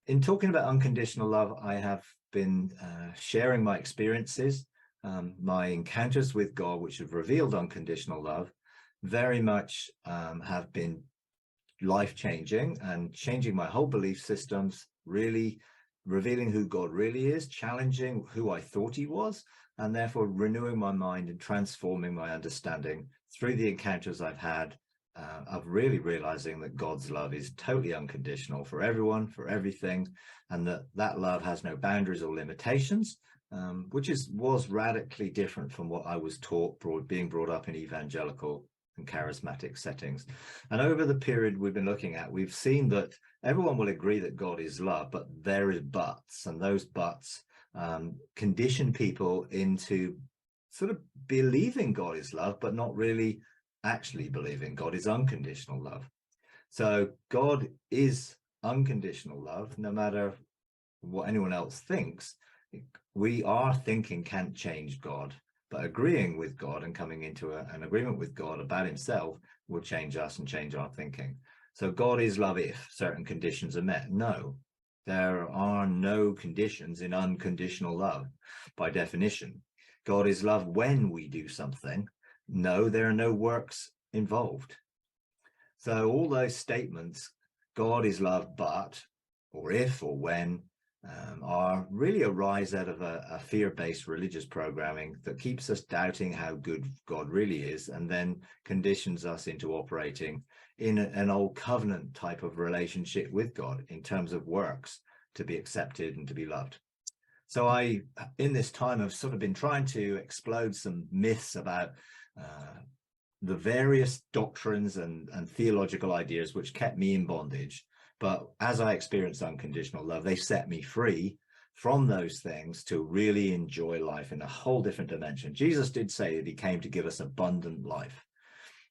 In talking about unconditional love, I have been sharing my experiences, my encounters with God, which have revealed unconditional love, very much have been life-changing and changing my whole belief systems, really revealing who God really is, challenging who I thought he was, and therefore renewing my mind and transforming my understanding through the encounters I've had of really realizing that God's love is totally unconditional for everyone, for everything, and that love has no boundaries or limitations, which was radically different from what I was taught being brought up in evangelical and charismatic settings. And over the period we've been looking at, we've seen that everyone will agree that God is love, but there is buts, and those buts condition people into sort of believing God is love, but not really actually believing God is unconditional love. So God is unconditional love, no matter what anyone else thinks. Our thinking can't change God, but agreeing with God and coming into an agreement with God about himself will change us and change our thinking. So God is love if certain conditions are met. No, there are no conditions in unconditional love by definition. God is love when we do something. No, there are no works involved. So all those statements, God is love, but, or if, or when, are really arise out of a fear-based religious programming that keeps us doubting how good God really is, and then conditions us into operating in an old covenant type of relationship with God in terms of works to be accepted and to be loved. So in this time, I've sort of been trying to explode some myths about the various doctrines and theological ideas which kept me in bondage. But as I experienced unconditional love, they set me free from those things to really enjoy life in a whole different dimension. Jesus did say that he came to give us abundant life.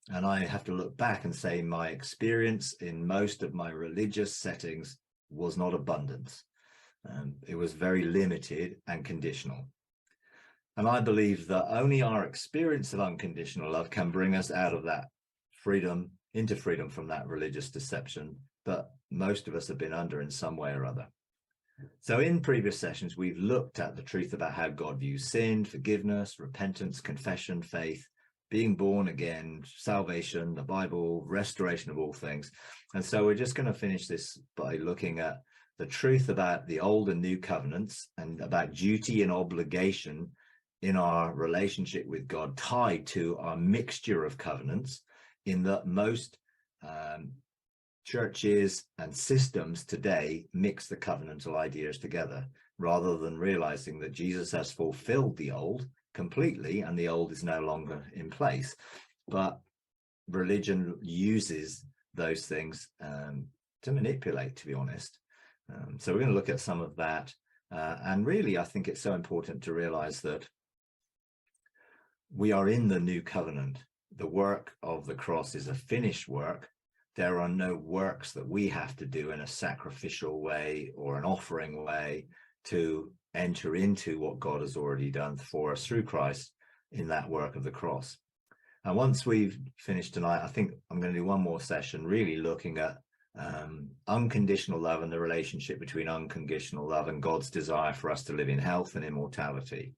And I have to look back and say my experience in most of my religious settings was not abundance. It was very limited and conditional. And I believe that only our experience of unconditional love can bring us out of that freedom, into freedom from that religious deception that most of us have been under in some way or other. So in previous sessions, we've looked at the truth about how God views sin, forgiveness, repentance, confession, faith, being born again, salvation, the Bible, restoration of all things. And so we're just going to finish this by looking at the truth about the old and new covenants and about duty and obligation in our relationship with God, tied to our mixture of covenants, in that most churches and systems today mix the covenantal ideas together, rather than realizing that Jesus has fulfilled the old completely and the old is no longer in place. But religion uses those things to manipulate, to be honest. So we're going to look at some of that. And really, I think it's so important to realize that we are in the new covenant. The work of the cross is a finished work. There are no works that we have to do in a sacrificial way or an offering way to enter into what God has already done for us through Christ in that work of the cross. And once we've finished tonight, I think I'm going to do one more session really looking at unconditional love and the relationship between unconditional love and God's desire for us to live in health and immortality.